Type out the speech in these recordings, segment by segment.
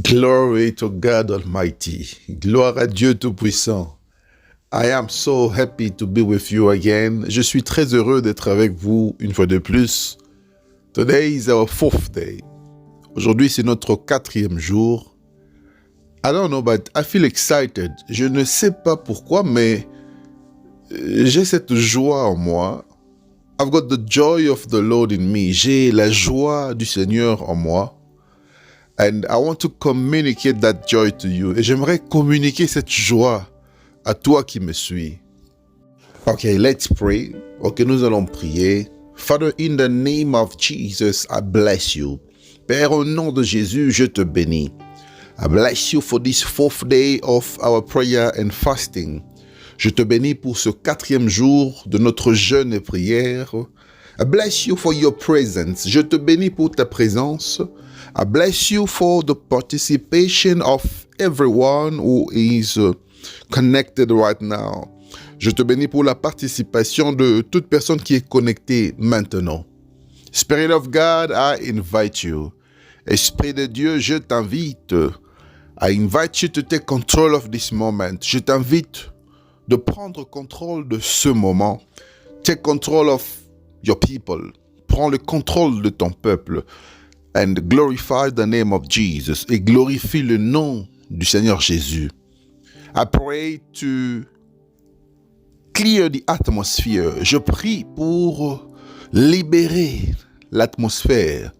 Glory to God Almighty. Gloire à Dieu Tout-Puissant. I am so happy to be with you again. Je suis très heureux d'être avec vous une fois de plus. Today is our 4th day. Aujourd'hui, c'est notre 4e jour. I don't know, but I feel excited. Je ne sais pas pourquoi, mais j'ai cette joie en moi. I've got the joy of the Lord in me. J'ai la joie du Seigneur en moi. And I want to communicate that joy to you. Et j'aimerais communiquer cette joie à toi qui me suis. Okay, let's pray. Ok, nous allons prier. Father, in the name of Jesus, I bless you. Père, au nom de Jésus, je te bénis. I bless you for this 4th day of our prayer and fasting. Je te bénis pour ce 4e jour de notre jeûne et prière. I bless you for your presence. Je te bénis pour ta présence. I bless you for the participation of everyone who is connected right now. Je te bénis pour la participation de toute personne qui est connectée maintenant. Spirit of God, I invite you. Esprit de Dieu, je t'invite. I invite you to take control of this moment. Je t'invite de prendre contrôle de ce moment. Take control of your people. Prends le contrôle de ton peuple. And glorify the name of Jesus. Et glorifie le nom du Seigneur Jésus. I pray to clear the atmosphere. Je prie pour libérer l'atmosphère.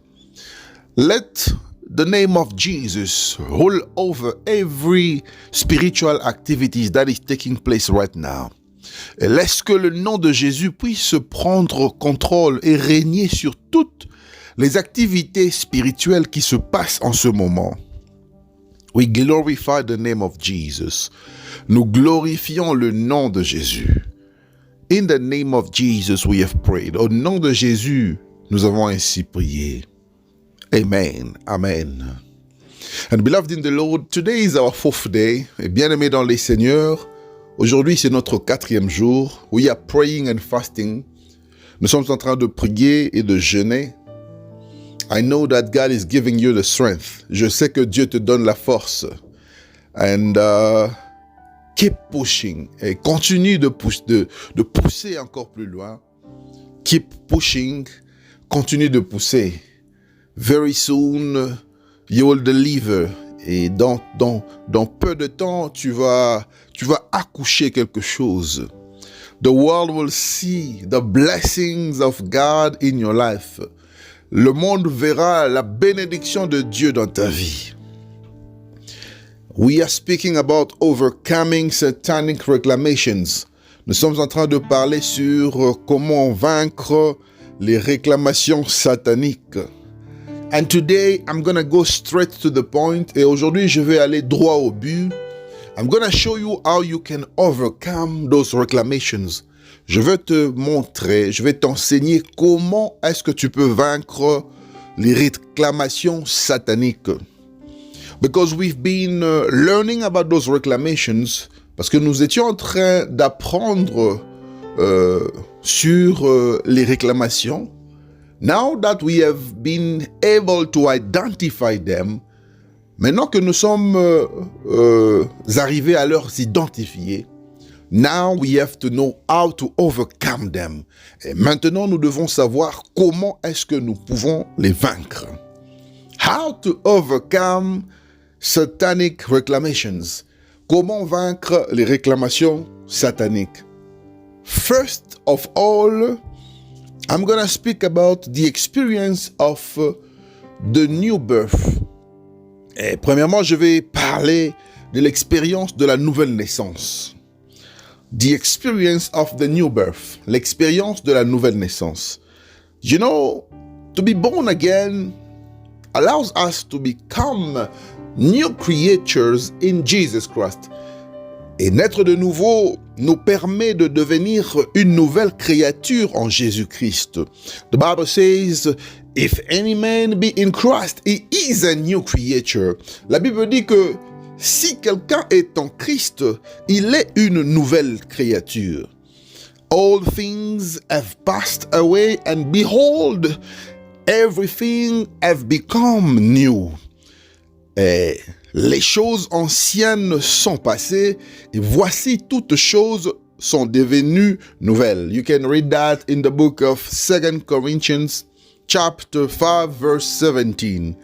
Let the name of Jesus rule over every spiritual activities that is taking place right now. Et laisse que le nom de Jésus puisse prendre contrôle et régner sur toutes les activités spirituelles qui se passent en ce moment. We glorify the name of Jesus. Nous glorifions le nom de Jésus. In the name of Jesus we have prayed. Au nom de Jésus, nous avons ainsi prié. Amen. Amen. And beloved in the Lord, today is our 4th day. Et bien-aimés dans les Seigneurs, aujourd'hui c'est notre 4e jour. We are praying and fasting. Nous sommes en train de prier et de jeûner. I know that God is giving you the strength. Je sais que Dieu te donne la force. And keep pushing. Et continue de pousser encore plus loin. Keep pushing. Continue de pousser. Very soon, you will deliver. Et dans peu de temps, tu vas accoucher quelque chose. The world will see the blessings of God in your life. Le monde verra la bénédiction de Dieu dans ta vie. We are speaking about overcoming satanic reclamations. Nous sommes en train de parler sur comment vaincre les réclamations sataniques. And today, I'm going to go straight to the point. Et aujourd'hui, je vais aller droit au but. I'm going to show you how you can overcome those reclamations. Je vais te montrer, je vais t'enseigner comment est-ce que tu peux vaincre les réclamations sataniques. Because we've been learning about those reclamations, parce que nous étions en train d'apprendre sur les réclamations. Now that we have been able to identify them, maintenant que nous sommes arrivés à leur identifier, now we have to know how to overcome them. Et maintenant, nous devons savoir comment est-ce que nous pouvons les vaincre. How to overcome satanic reclamations. Comment vaincre les réclamations sataniques. First of all, I'm going to speak about the experience of the new birth. Et premièrement, je vais parler de l'expérience de la nouvelle naissance. The experience of the new birth. L'expérience de la nouvelle naissance. You know, to be born again allows us to become new creatures in Jesus Christ. Et naître de nouveau nous permet de devenir une nouvelle créature en Jésus-Christ. The Bible says, if any man be in Christ, he is a new creature. La Bible dit que si quelqu'un est en Christ, il est une nouvelle créature. All things have passed away and behold, everything have become new. Et les choses anciennes sont passées et voici toutes choses sont devenues nouvelles. You can read that in the book of 2 Corinthians chapter 5 verse 17.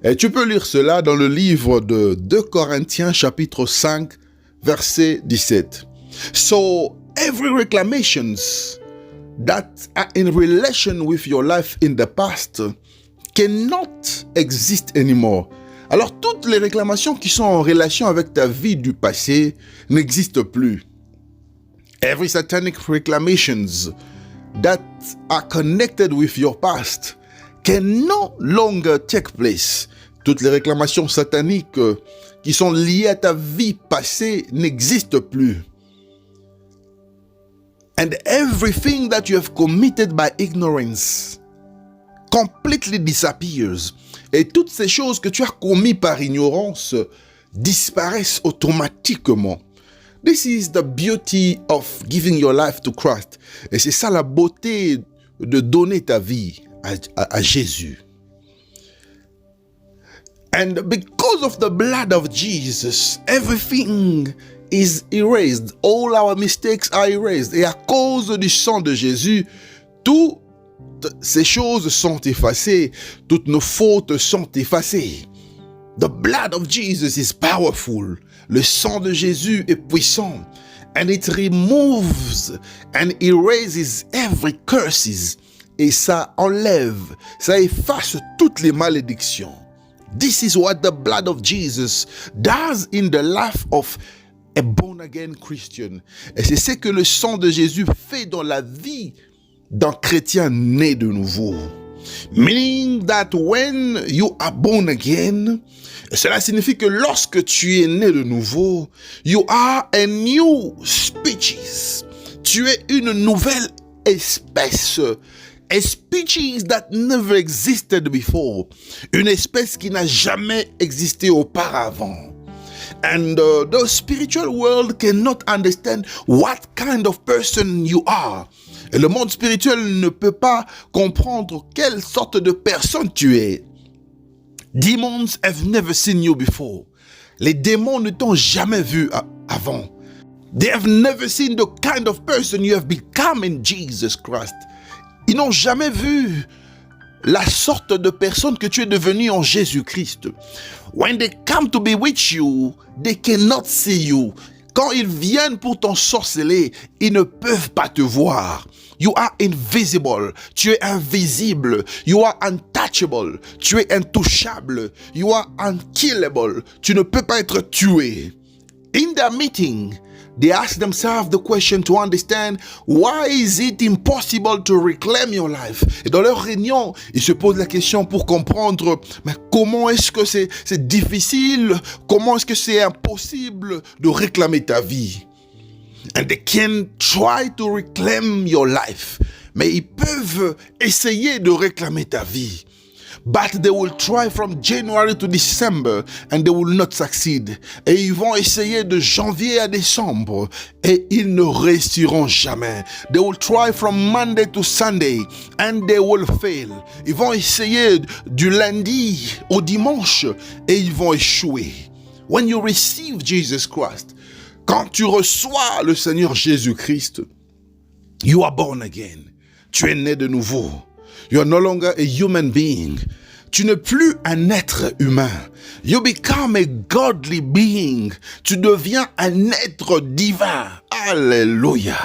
Et tu peux lire cela dans le livre de 2 Corinthiens chapitre 5 verset 17. So every reclamations that are in relation with your life in the past cannot exist anymore. Alors toutes les réclamations qui sont en relation avec ta vie du passé n'existent plus. Every satanic reclamations that are connected with your past can no longer take place. Toutes les réclamations sataniques qui sont liées à ta vie passée n'existent plus. And everything that you have committed by ignorance completely disappears. Et toutes ces choses que tu as commises par ignorance disparaissent automatiquement. This is the beauty of giving your life to Christ. Et c'est ça la beauté de donner ta vie à Jésus. And because of the blood of Jesus, everything is erased. All our mistakes are erased. Et à cause du sang de Jésus, toutes ces choses sont effacées. Toutes nos fautes sont effacées. The blood of Jesus is powerful. Le sang de Jésus est puissant. And it removes and erases every curses. Et ça enlève, ça efface toutes les malédictions. This is what the blood of Jesus does in the life of a born-again Christian. Et c'est ce que le sang de Jésus fait dans la vie d'un chrétien né de nouveau. Meaning that when you are born again, cela signifie que lorsque tu es né de nouveau, you are a new species. Tu es une nouvelle espèce. A species that never existed before. Une espèce qui n'a jamais existé auparavant. And the spiritual world cannot understand what kind of person you are. Et le monde spirituel ne peut pas comprendre quelle sorte de personne tu es. Demons have never seen you before. Les démons ne t'ont jamais vu avant. They have never seen the kind of person you have become in Jesus Christ. Ils n'ont jamais vu la sorte de personne que tu es devenu en Jésus-Christ. When they come to bewitch you, they cannot see you. Quand ils viennent pour t'ensorceler, ils ne peuvent pas te voir. You are invisible. Tu es invisible. You are untouchable. Tu es intouchable. You are unkillable. Tu ne peux pas être tué. In their meeting, they ask themselves the question to understand why is it impossible to reclaim your life. Et dans leur réunion, ils se posent la question pour comprendre mais comment est-ce que c'est difficile, comment est-ce que c'est impossible de réclamer ta vie. And they can try to reclaim your life. Mais ils peuvent essayer de réclamer ta vie. But they will try from January to December and they will not succeed. Et ils vont essayer de janvier à décembre et ils ne réussiront jamais. They will try from Monday to Sunday and they will fail. Ils vont essayer du lundi au dimanche et ils vont échouer. When you receive Jesus Christ, quand tu reçois le Seigneur Jésus-Christ, you are born again. Tu es né de nouveau. You are no longer a human being. Tu n'es plus un être humain. You become a godly being. Tu deviens un être divin. Alléluia.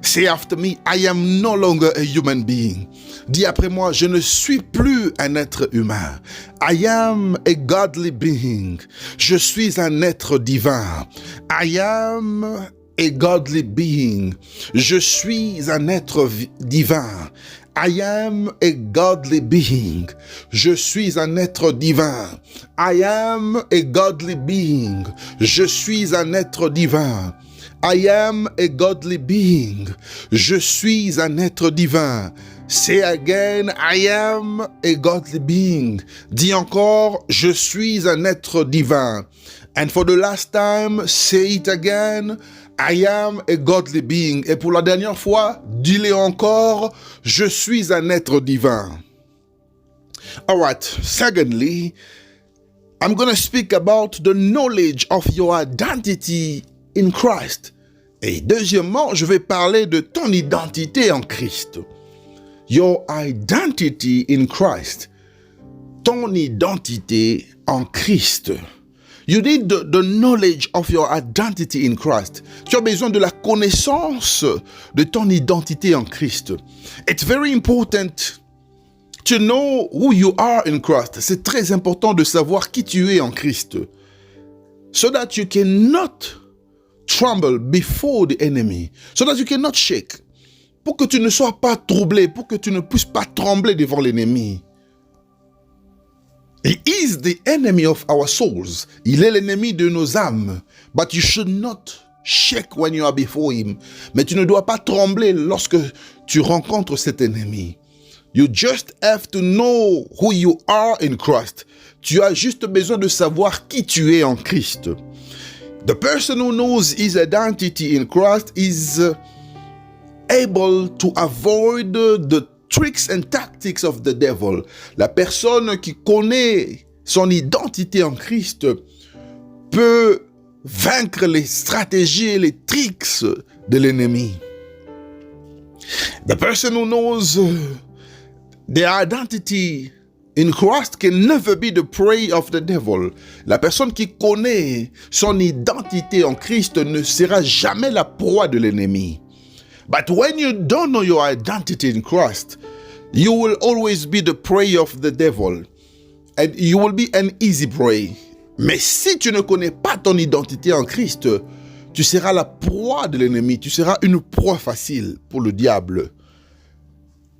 Say after me, I am no longer a human being. Dis après moi, je ne suis plus un être humain. I am a godly being. Je suis un être divin. I am a godly being. Je suis un être divin. I am a godly being. Je suis un être divin. I am a godly being. Je suis un être divin. I am a godly being. Je suis un être divin. Say again, I am a godly being. Dis encore, je suis un être divin. And for the last time, say it again, I am a godly being. Et pour la dernière fois, dis-le encore, je suis un être divin. All right. Secondly, I'm going to speak about the knowledge of your identity in Christ. Et deuxièmement, je vais parler de ton identité en Christ. Your identity in Christ. Ton identité en Christ. You need the knowledge of your identity in Christ. Tu as besoin de la connaissance de ton identité en Christ. It's very important to know who you are in Christ. C'est très important de savoir qui tu es en Christ. So that you cannot tremble before the enemy. So that you cannot shake. Pour que tu ne sois pas troublé, pour que tu ne puisses pas trembler devant l'ennemi. He is the enemy of our souls. Il est l'ennemi de nos âmes. But you should not shake when you are before him. Mais tu ne dois pas trembler lorsque tu rencontres cet ennemi. You just have to know who you are in Christ. Tu as juste besoin de savoir qui tu es en Christ. The person who knows his identity in Christ is able to avoid the tricks and tactics of the devil. La personne qui connaît son identité en Christ peut vaincre les stratégies et les tricks de l'ennemi. The person who knows their identity in Christ can never be the prey of the devil. La personne qui connaît son identité en Christ ne sera jamais la proie de l'ennemi. But when you don't know your identity in Christ, you will always be the prey of the devil. And you will be an easy prey. Mais si tu ne connais pas ton identité en Christ, tu seras la proie de l'ennemi. Tu seras une proie facile pour le diable.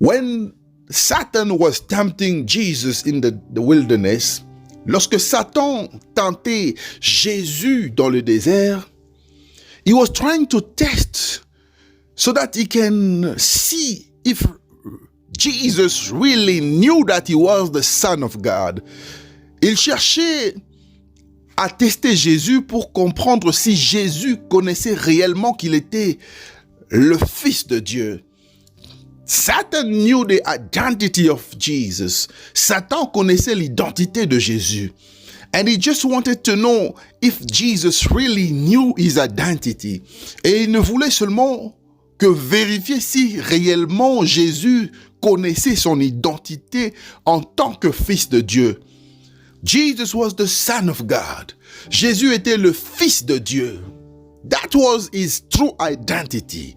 When Satan was tempting Jesus in the wilderness, lorsque Satan tentait Jésus dans le désert, he was trying to test so that he can see if Jesus really knew that he was the Son of God. Il cherchait à tester Jésus pour comprendre si Jésus connaissait réellement qu'il était le Fils de Dieu. Satan knew the identity of Jesus. Satan connaissait l'identité de Jésus. And he just wanted to know if Jesus really knew his identity. Et il ne voulait seulement que vérifier si réellement Jésus connaissait son identité en tant que Fils de Dieu. Jesus was the Son of God. Jésus était le Fils de Dieu. That was his true identity.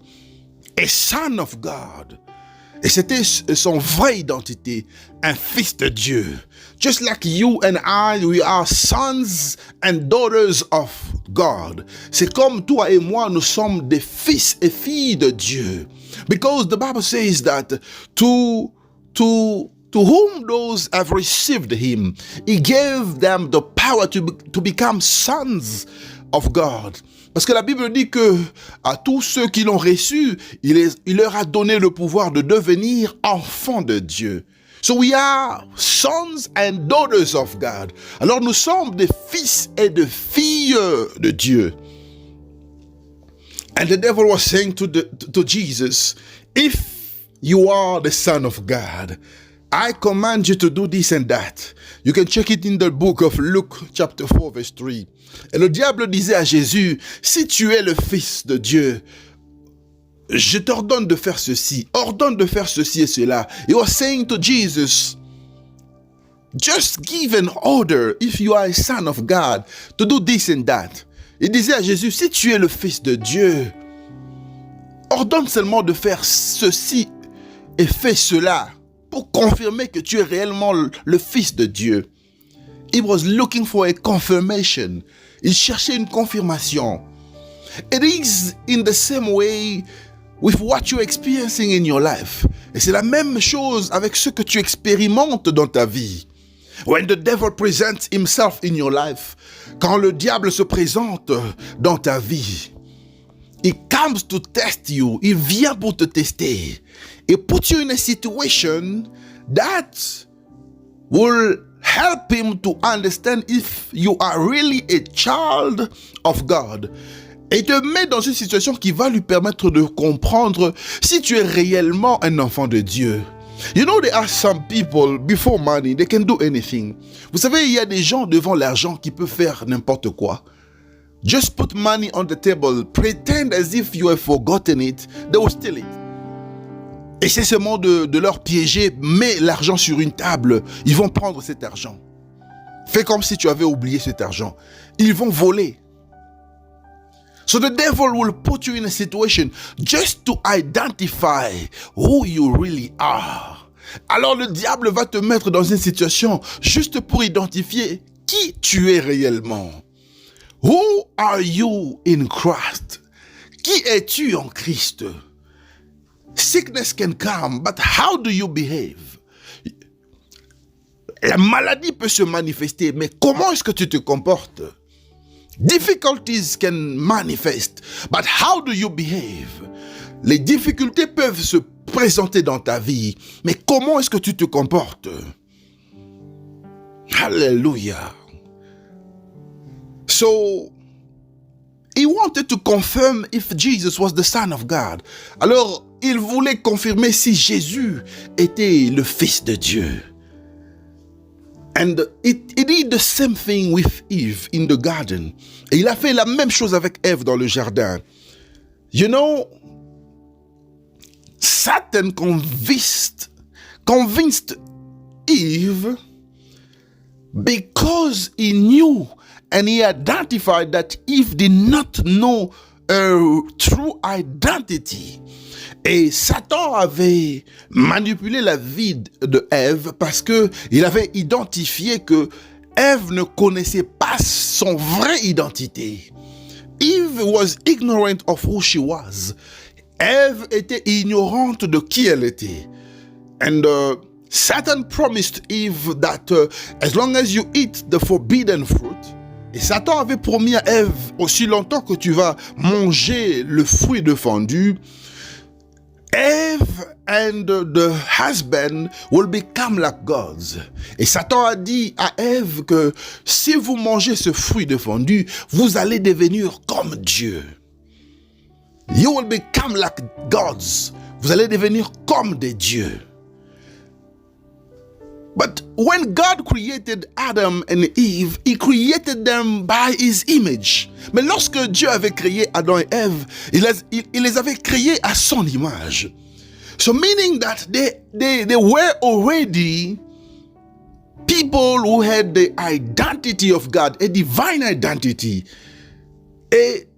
A Son of God. Et c'était son vraie identité, un fils de Dieu. Just like you and I, we are sons and daughters of God. C'est comme toi et moi, nous sommes des fils et filles de Dieu. Because the Bible says that to whom those have received him, he gave them the power to become sons of God. Parce que la Bible dit que à tous ceux qui l'ont reçu, il leur a donné le pouvoir de devenir enfants de Dieu. So we are sons and daughters of God. Alors nous sommes des fils et des filles de Dieu. And the devil was saying to Jesus, if you are the Son of God, I command you to do this and that. You can check it in the book of Luke chapter 4 verse 3. Et le diable disait à Jésus, si tu es le Fils de Dieu, je t'ordonne de faire ceci, ordonne de faire ceci et cela. He was saying to Jesus, just give an order if you are a son of God to do this and that. Il disait à Jésus, si tu es le Fils de Dieu, ordonne seulement de faire ceci et fais cela pour confirmer que tu es réellement le Fils de Dieu. He was looking for a confirmation. Il cherchait une confirmation. It is in the same way with what you're experiencing in your life. Et c'est la même chose avec ce que tu expérimentes dans ta vie. When the devil presents himself in your life, quand le diable se présente dans ta vie, he comes to test you. Il vient pour te tester. He puts you in a situation that will help him to understand if you are really a child of God. Et te met dans une situation qui va lui permettre de comprendre si tu es réellement un enfant de Dieu. You know, there are some people, before money, they can do anything. Vous savez, il y a des gens devant l'argent qui peuvent faire n'importe quoi. Just put money on the table, pretend as if you have forgotten it, they will steal it. Et c'est seulement de leur piéger, mets l'argent sur une table, ils vont prendre cet argent. Fais comme si tu avais oublié cet argent. Ils vont voler. So the devil will put you in a situation just to identify who you really are. Alors le diable va te mettre dans une situation juste pour identifier qui tu es réellement. Who are you in Christ? Qui es-tu en Christ? Sickness can come, but how do you behave? La maladie peut se manifester, mais comment est-ce que tu te comportes? Difficulties can manifest, but how do you behave? Les difficultés peuvent se présenter dans ta vie, mais comment est-ce que tu te comportes? Hallelujah. So, he wanted to confirm if Jesus was the Son of God. Alors, il voulait confirmer si Jésus était le Fils de Dieu. And he did the same thing with Eve in the garden. Et il a fait la même chose avec Ève dans le jardin. You know, Satan convinced Eve because he knew and he identified that Eve did not know her true identity. Et Satan avait manipulé la vie de Ève parce que il avait identifié que Ève ne connaissait pas son vraie identité. Eve was ignorant of who she was. Ève était ignorante de qui elle était. And Satan promised Eve that as long as you eat the forbidden fruit, et Satan avait promis à Ève aussi longtemps que tu vas manger le fruit défendu, Eve and the husband will become like gods. Et Satan a dit à Ève que si vous mangez ce fruit défendu, vous allez devenir comme Dieu. You will become like gods. Vous allez devenir comme des dieux. But when God created Adam and Eve, he created them by his image. Mais lorsque Dieu avait créé Adam et Ève, il les avait créés à son image. So meaning that they were already people who had the identity of God, a divine identity. Et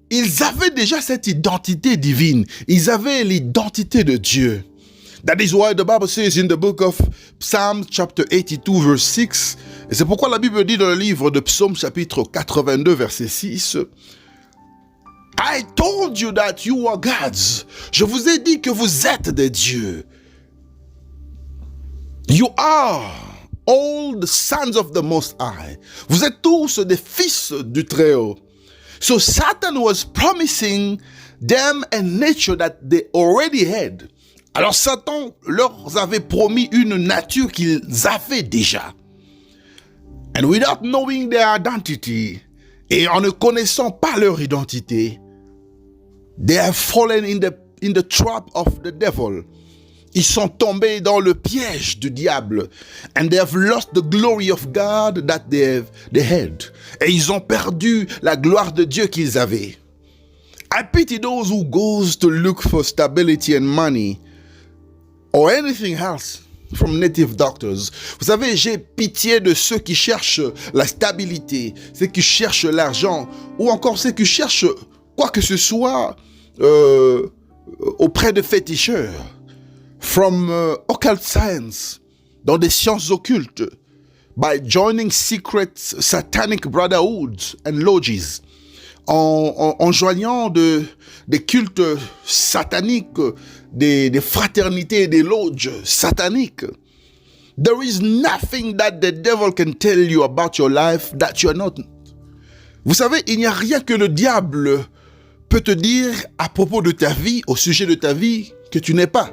ils avaient déjà cette identité divine. Ils avaient l'identité de Dieu. That is why the Bible says in the book of Psalms chapter 82 verse 6, et c'est pourquoi la Bible dit dans le livre de Psaume chapitre 82 verset 6, I told you that you are gods. Je vous ai dit que vous êtes des dieux. You are all the sons of the Most High. Vous êtes tous des fils du Très-Haut. So Satan was promising them a nature that they already had. Alors Satan leur avait promis une nature qu'ils avaient déjà. And without knowing their identity, et en ne connaissant pas leur identité, they have fallen in the trap of the devil. Ils sont tombés dans le piège du diable. And they have lost the glory of God that they had. Et ils ont perdu la gloire de Dieu qu'ils avaient. I pity those who goes to look for stability and money or anything else from native doctors. Vous savez, j'ai pitié de ceux qui cherchent la stabilité, ceux qui cherchent l'argent, ou encore ceux qui cherchent quoi que ce soit auprès de féticheurs. From occult science, dans des sciences occultes, by joining secret satanic brotherhoods and lodges, en joignant des cultes sataniques, des fraternités et des loges sataniques. There is nothing that the devil can tell you about your life that you are not. Vous savez, il n'y a rien que le diable peut te dire à propos de ta vie, au sujet de ta vie, que tu n'es pas.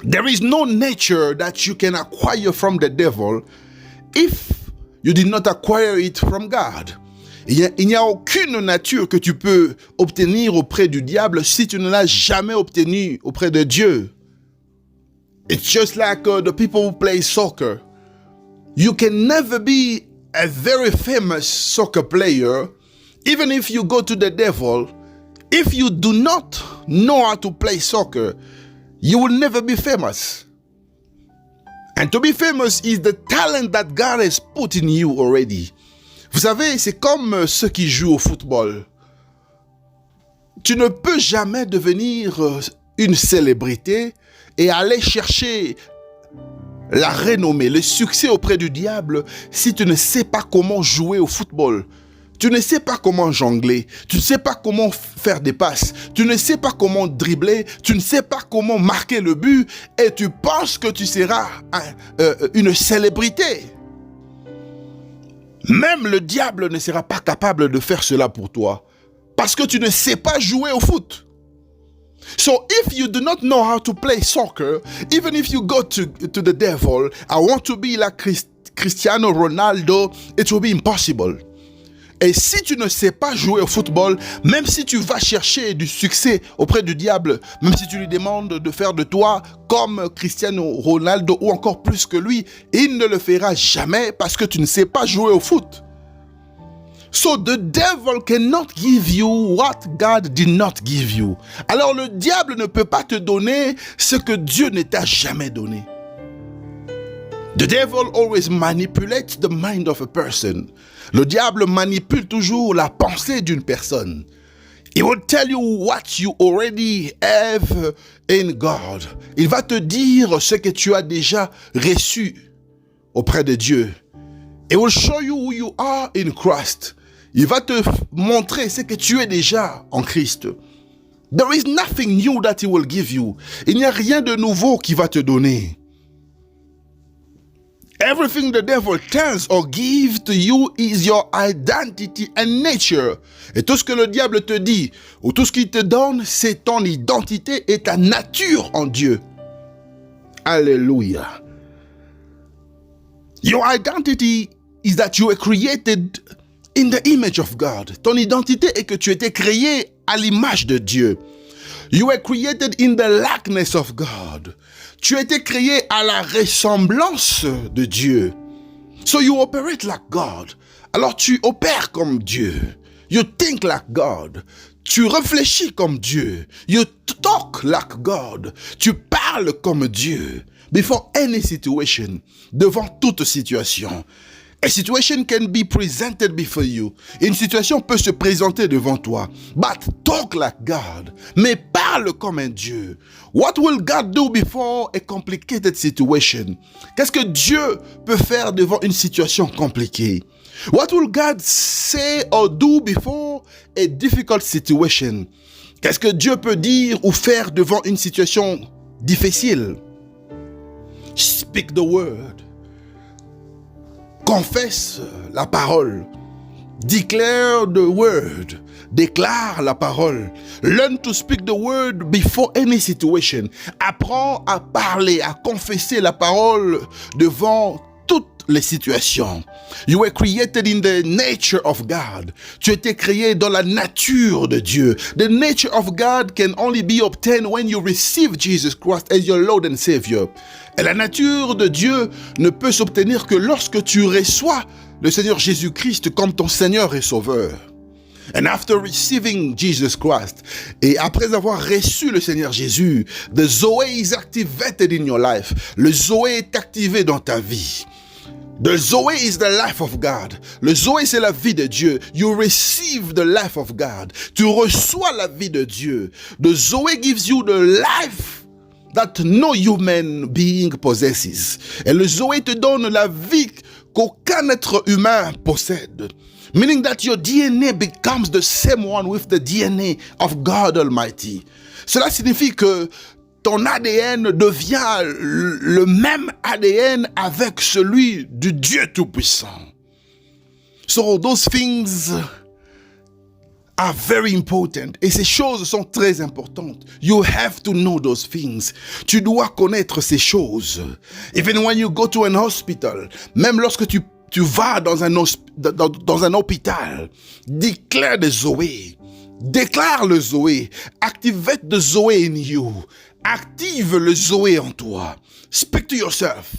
There is no nature that you can acquire from the devil if you did not acquire it from God. Il n'y a aucune nature que tu peux obtenir auprès du diable si tu ne l'as jamais obtenue auprès de Dieu. It's just like the people who play soccer. You can never be a very famous soccer player, even if you go to the devil. If you do not know how to play soccer, you will never be famous. And to be famous is the talent that God has put in you already. Vous savez, c'est comme ceux qui jouent au football. Tu ne peux jamais devenir une célébrité et aller chercher la renommée, le succès auprès du diable si tu ne sais pas comment jouer au football. Tu ne sais pas comment jongler, tu ne sais pas comment faire des passes, tu ne sais pas comment dribbler, tu ne sais pas comment marquer le but et tu penses que tu seras une célébrité. Même le diable ne sera pas capable de faire cela pour toi parce que tu ne sais pas jouer au foot. So if you do not know how to play soccer, even if you go to the devil, I want to be like Cristiano Ronaldo, it will be impossible. Et si tu ne sais pas jouer au football, même si tu vas chercher du succès auprès du diable, même si tu lui demandes de faire de toi comme Cristiano Ronaldo ou encore plus que lui, il ne le fera jamais parce que tu ne sais pas jouer au foot. So the devil cannot give you what God did not give you. Alors le diable ne peut pas te donner ce que Dieu ne t'a jamais donné. The devil always manipulates the mind of a person. Le diable manipule toujours la pensée d'une personne. He will tell you what you already have in God. Il va te dire ce que tu as déjà reçu auprès de Dieu. He will show you who you are in Christ. Il va te montrer ce que tu es déjà en Christ. There is nothing new that he will give you. Il n'y a rien de nouveau qu'il va te donner. Everything the devil tells or gives to you is your identity and nature. Et tout ce que le diable te dit, ou tout ce qu'il te donne, c'est ton identité et ta nature en Dieu. Alléluia. Your identity is that you were created in the image of God. Ton identité est que tu étais créé à l'image de Dieu. You were created in the likeness of God. Tu as été créé à la ressemblance de Dieu. So you operate like God. Alors tu opères comme Dieu. You think like God. Tu réfléchis comme Dieu. You talk like God. Tu parles comme Dieu. Before any situation, devant toute situation. A situation can be presented before you. Une situation peut se présenter devant toi. But talk like God. Mais parle comme un Dieu. What will God do before a complicated situation? Qu'est-ce que Dieu peut faire devant une situation compliquée? What will God say or do before a difficult situation? Qu'est-ce que Dieu peut dire ou faire devant une situation difficile? Speak the word. Confesse la parole. Declare the word. Déclare la parole. Learn to speak the word before any situation. Apprends à parler, à confesser la parole devant toutes les situations. You were created in the nature of God. Tu as été créé dans la nature de Dieu. The nature of God can only be obtained when you receive Jesus Christ as your Lord and Savior. Et la nature de Dieu ne peut s'obtenir que lorsque tu reçois le Seigneur Jésus-Christ comme ton Seigneur et Sauveur. And after receiving Jesus Christ, et après avoir reçu le Seigneur Jésus, the Zoé is activated in your life. Le Zoé est activé dans ta vie. The Zoé is the life of God. Le Zoé, c'est la vie de Dieu. You receive the life of God. Tu reçois la vie de Dieu. The Zoé gives you the life that no human being possesses. Et le Zoé te donne la vie qu'aucun être humain possède. Meaning that your DNA becomes the same one with the DNA of God Almighty. Cela signifie que ton ADN devient le même ADN avec celui du Dieu Tout-Puissant. So those things are very important. Et ces choses sont très importantes. You have to know those things. Tu dois connaître ces choses. Even when you go to an hospital, même lorsque tu vas dans un hôpital, declare the Zoé. Déclare le Zoé. Activate the Zoé in you. Active le Zoé en toi. Speak to yourself.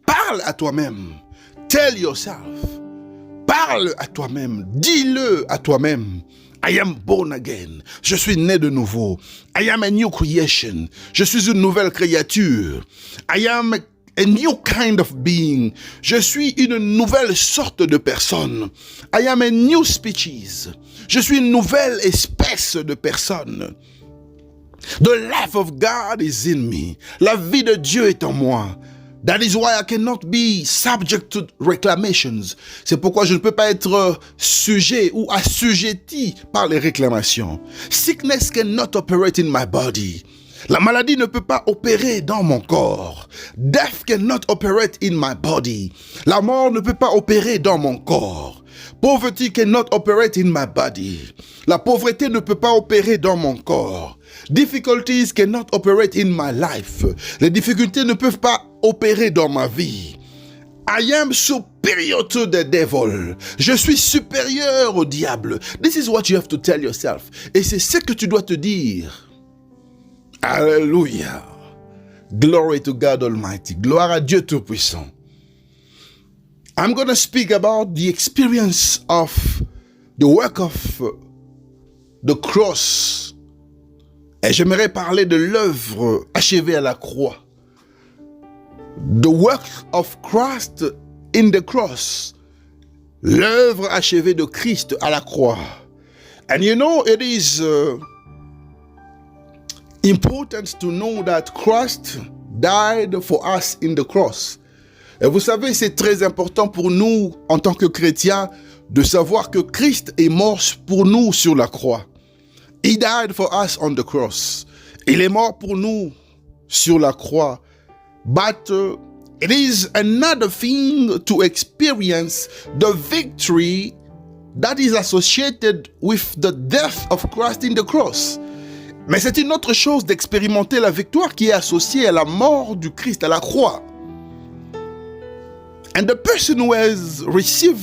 Parle à toi-même. Tell yourself. Parle à toi-même. Dis-le à toi-même. I am born again. Je suis né de nouveau. I am a new creation. Je suis une nouvelle créature. I am a new kind of being. Je suis une nouvelle sorte de personne. I am a new species. Je suis une nouvelle espèce de personne. The life of God is in me. La vie de Dieu est en moi. That is why I cannot be subject to reclamations. C'est pourquoi je ne peux pas être sujet ou assujetti par les réclamations. Sickness cannot operate in my body. La maladie ne peut pas opérer dans mon corps. Death cannot operate in my body. La mort ne peut pas opérer dans mon corps. Poverty cannot operate in my body. La pauvreté ne peut pas opérer dans mon corps. Difficulties cannot operate in my life. Les difficultés ne peuvent pas opérer dans ma vie. I am superior to the devil. Je suis supérieur au diable. This is what you have to tell yourself. Et c'est ce que tu dois te dire. Alléluia. Glory to God Almighty. Gloire à Dieu Tout-Puissant. I'm going to speak about the experience of the work of the cross. Et j'aimerais parler de l'œuvre achevée à la croix. The work of Christ in the cross. L'œuvre achevée de Christ à la croix. And you know, it is important to know that Christ died for us in the cross. Et vous savez, c'est très important pour nous, en tant que chrétiens, de savoir que Christ est mort pour nous sur la croix. He died for us on the cross. Il est mort pour nous sur la croix. But it is another thing to experience the victory that is associated with the death of Christ in the cross. Mais c'est une autre chose d'expérimenter la victoire qui est associée à la mort du Christ à la croix. And the person who has received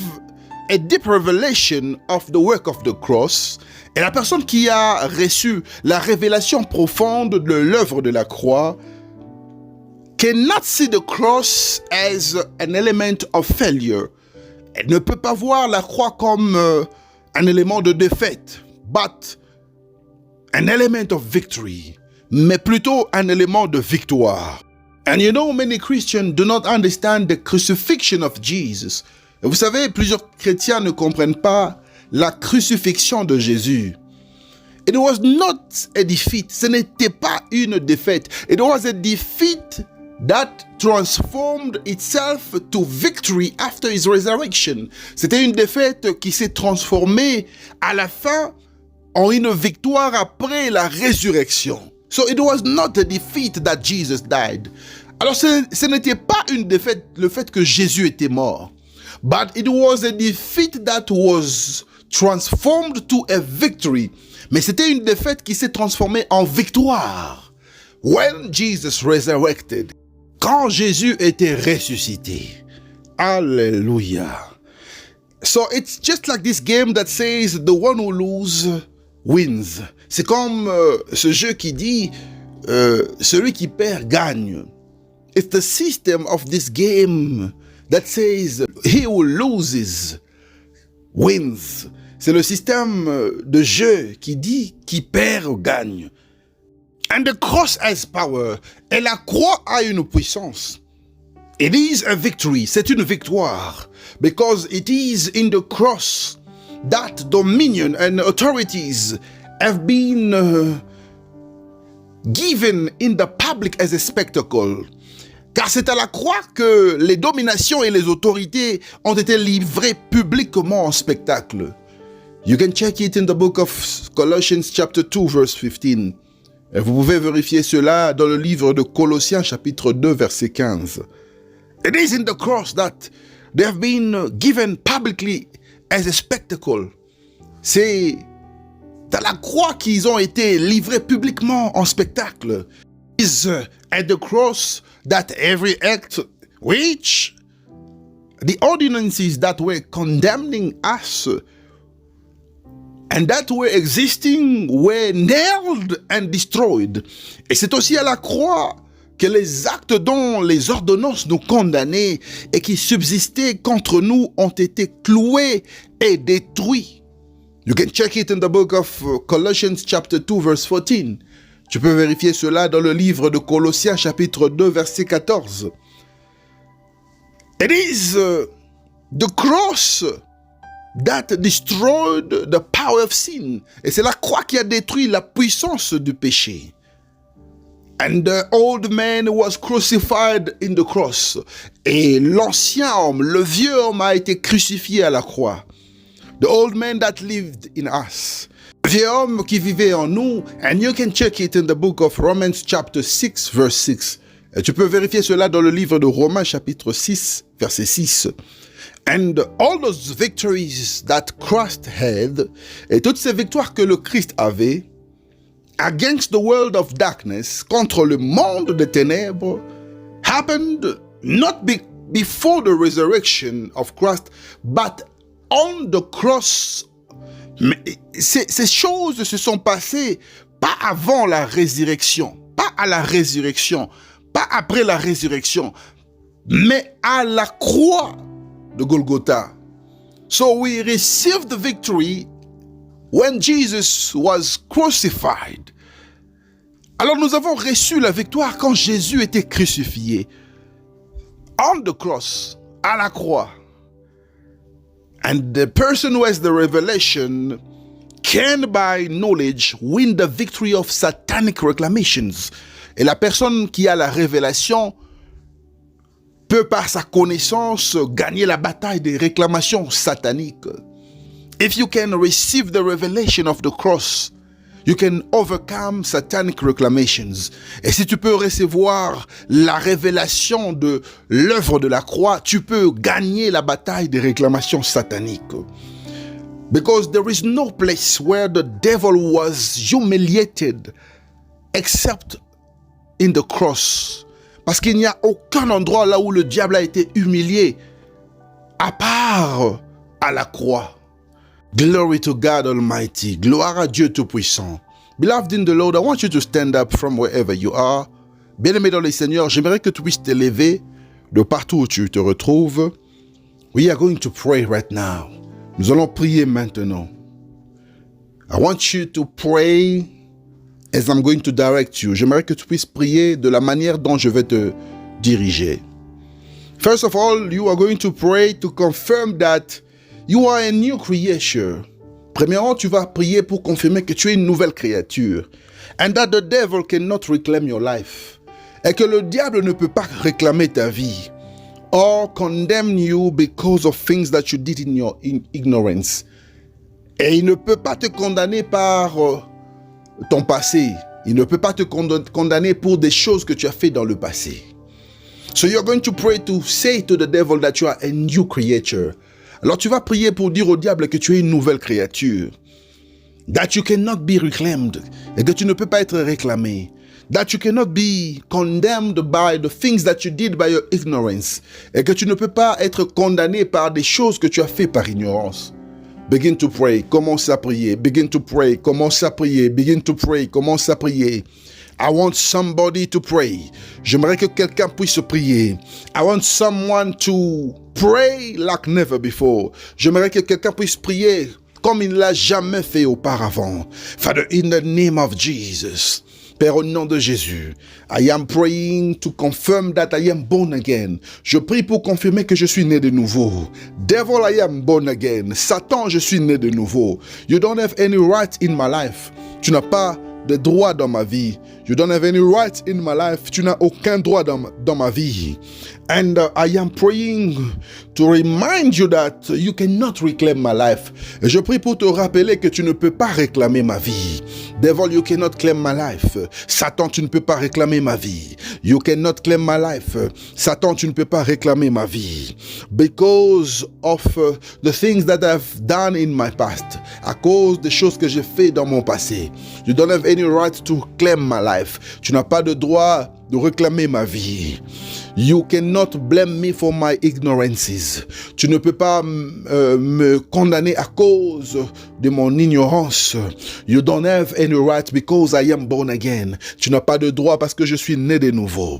a deep revelation of the work of the cross, et la personne qui a reçu la révélation profonde de l'œuvre de la croix, cannot see the cross as an element of failure. Elle ne peut pas voir la croix comme un élément de défaite, but an element of victory, mais plutôt un élément de victoire. And you know, many Christians do not understand the crucifixion of Jesus. Et vous savez, plusieurs chrétiens ne comprennent pas la crucifixion de Jésus. It was not a defeat. Ce n'était pas une défaite. It was a defeat that transformed itself to victory after his resurrection. C'était une défaite qui s'est transformée à la fin en une victoire après la résurrection. So it was not a defeat that Jesus died. Alors ce n'était pas une défaite, le fait que Jésus était mort. But it was a defeat that was transformed to a victory. Mais c'était une défaite qui s'est transformée en victoire. When Jesus resurrected, quand Jésus était ressuscité. Alléluia. So it's just like this game that says the one who loses wins. C'est comme ce jeu qui dit celui qui perd gagne. It's the system of this game that says he who loses wins. C'est le système de jeu qui dit qui perd gagne. And the cross has power. Et la croix a une puissance. It is a victory. C'est une victoire. Because it is in the cross that dominion and authorities have been given in the public as a spectacle. Car c'est à la croix que les dominations et les autorités ont été livrées publiquement en spectacle. You can check it in the book of Colossians chapter 2 verse 15. Et vous pouvez vérifier cela dans le livre de Colossiens chapitre 2 verset 15. It is in the cross that they have been given publicly as a spectacle. C'est à la croix qu'ils ont été livrés publiquement en spectacle. It is at the cross that every act which the ordinances that were condemning us and that were existing were nailed and destroyed. Et c'est aussi à la croix que les actes dont les ordonnances nous condamnaient et qui subsistaient contre nous ont été cloués et détruits. You can check it in the book of Colossians chapter 2 verse 14. Tu peux vérifier cela dans le livre de Colossiens chapitre 2 verset 14. It is the cross that destroyed the power of sin. Et c'est la croix qui a détruit la puissance du péché. And the old man was crucified in the cross. Et l'ancien homme, le vieux homme a été crucifié à la croix. The old man that lived in us. Le vieux homme qui vivait en nous. And you can check it in the book of Romans chapter 6 verse 6. Et tu peux vérifier cela dans le livre de Romains chapitre 6 verset 6. And all those victories that Christ had, et toutes ces victoires que le Christ avait, against the world of darkness, contre le monde des ténèbres, happened not before the resurrection of Christ, but on the cross. Mais ces choses se sont passées pas avant la résurrection, pas à la résurrection, pas après la résurrection, mais à la croix de Golgotha. So we received the victory when Jesus was crucified. Alors nous avons reçu la victoire quand Jésus était crucifié. On the cross, à la croix. And the person who has the revelation can by knowledge win the victory of satanic reclamations. Et la personne qui a la révélation peut par sa connaissance gagner la bataille des réclamations sataniques. If you can receive the revelation of the cross, you can overcome satanic reclamations. Et si tu peux recevoir la révélation de l'œuvre de la croix, tu peux gagner la bataille des réclamations sataniques. Because there is no place where the devil was humiliated except in the cross. Parce qu'il n'y a aucun endroit là où le diable a été humilié à part à la croix. Glory to God Almighty. Gloire à Dieu Tout-Puissant. Beloved in the Lord, I want you to stand up from wherever you are. Bien-aimé dans le Seigneur, j'aimerais que tu puisses t'élever de partout où tu te retrouves. We are going to pray right now. Nous allons prier maintenant. I want you to pray as I'm going to direct you. J'aimerais que tu puisses prier de la manière dont je vais te diriger. First of all, you are going to pray to confirm that you are a new creation. Premièrement, tu vas prier pour confirmer que tu es une nouvelle créature. And that the devil cannot reclaim your life. Et que le diable ne peut pas réclamer ta vie. Or condemn you because of things that you did in your ignorance. Et il ne peut pas te condamner par ton passé. Il ne peut pas te condamner pour des choses que tu as fait dans le passé. So you're going to pray to say to the devil that you are a new creature. Alors tu vas prier pour dire au diable que tu es une nouvelle créature. That you cannot be reclaimed. Et que tu ne peux pas être réclamé. That you cannot be condemned by the things that you did by your ignorance. Et que tu ne peux pas être condamné par des choses que tu as fait par ignorance. Begin to pray. Commence à prier. Begin to pray. Commence à prier. Begin to pray. Commence à prier. I want somebody to pray. J'aimerais que quelqu'un puisse prier. I want someone to pray like never before. J'aimerais que quelqu'un puisse prier comme il ne l'a jamais fait auparavant. Father, in the name of Jesus. Père, au nom de Jésus, I am praying to confirm that I am born again. Je prie pour confirmer que je suis né de nouveau. Devil, I am born again. Satan, je suis né de nouveau. You don't have any right in my life. Tu n'as pas de droit dans ma vie. You don't have any right in my life. Tu n'as aucun droit dans ma vie. And I am praying to remind you that you cannot reclaim my life. Et je prie pour te rappeler que tu ne peux pas réclamer ma vie. Devil, you cannot claim my life. Satan, tu ne peux pas réclamer ma vie. You cannot claim my life. Satan, tu ne peux pas réclamer ma vie. Because of the things that I've done in my past. À cause des choses que j'ai fait dans mon passé. You don't have any right to claim my life. Tu n'as pas de droit de réclamer ma vie. You cannot blame me for my ignorances. Tu ne peux pas me condamner à cause de mon ignorance. You don't have any right because I am born again. Tu n'as pas de droit parce que je suis né de nouveau.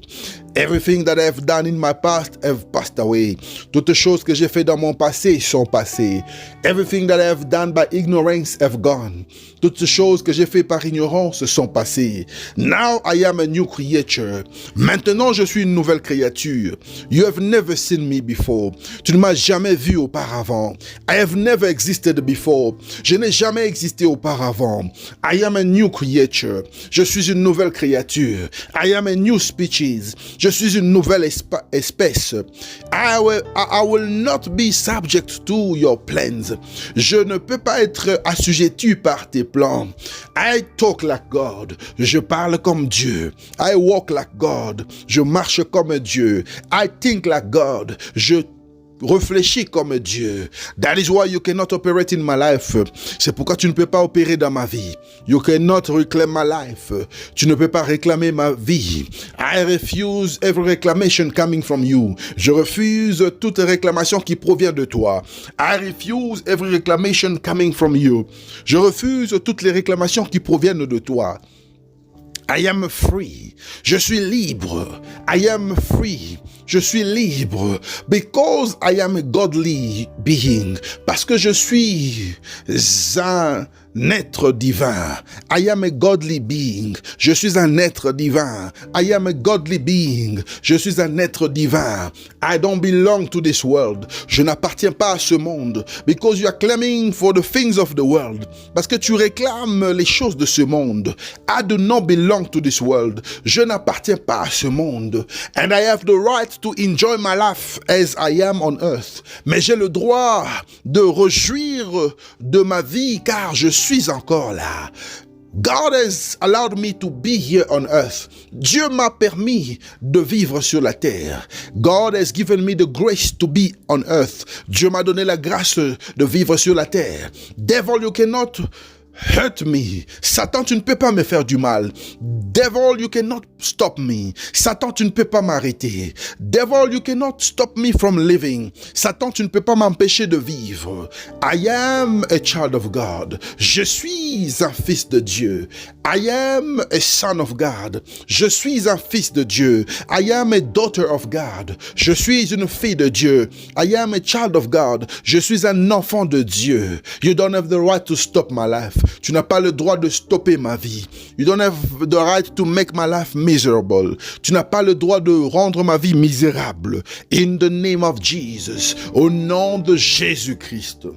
Everything that I have done in my past have passed away. Toutes choses que j'ai fait dans mon passé sont passées. Everything that I have done by ignorance have gone. Toutes choses que j'ai fait par ignorance sont passées. Now I am a new creature. Maintenant je suis une nouvelle créature. You have never seen me before. Tu ne m'as jamais vu auparavant. I have never existed before. Je n'ai jamais existé auparavant. I am a new creature. Je suis une nouvelle créature. I am a new species. Je suis une nouvelle espèce. I will not be subject to your plans. Je ne peux pas être assujetti par tes plans. I talk like God. Je parle comme Dieu. I walk like God. Je marche comme Dieu. I think like God. Je réfléchis comme Dieu. That is why you cannot operate in my life. C'est pourquoi tu ne peux pas opérer dans ma vie. You cannot reclaim my life. Tu ne peux pas réclamer ma vie. I refuse every reclamation coming from you. Je refuse toute réclamation qui provient de toi. I refuse every reclamation coming from you. Je refuse toutes les réclamations qui proviennent de toi. I am free. Je suis libre. I am free. Je suis libre. Because I am a godly being. Parce que je suis un être divin. I am a godly being. Je suis un être divin. I am a godly being. Je suis un être divin. I don't belong to this world. Je n'appartiens pas à ce monde. Because you are claiming for the things of the world. Parce que tu réclames les choses de ce monde. I do not belong to this world. Je n'appartiens pas à ce monde. And I have the right to enjoy my life as I am on earth. Mais j'ai le droit de réjouir de ma vie car je suis encore là. God has allowed me to be here on earth. Dieu m'a permis de vivre sur la terre. God has given me the grace to be on earth. Dieu m'a donné la grâce de vivre sur la terre. Devil, you cannot hurt me. Satan, tu ne peux pas me faire du mal. Devil, you cannot stop me. Satan, tu ne peux pas m'arrêter. Devil, you cannot stop me from living. Satan, tu ne peux pas m'empêcher de vivre. I am a child of God. Je suis un fils de Dieu. I am a son of God. Je suis un fils de Dieu. I am a daughter of God. Je suis une fille de Dieu. I am a child of God. Je suis un enfant de Dieu. You don't have the right to stop my life. Tu n'as pas le droit de stopper ma vie. You don't have the right to make my life miserable. Tu n'as pas le droit de rendre ma vie misérable. In the name of Jesus. Au nom de Jésus-Christ.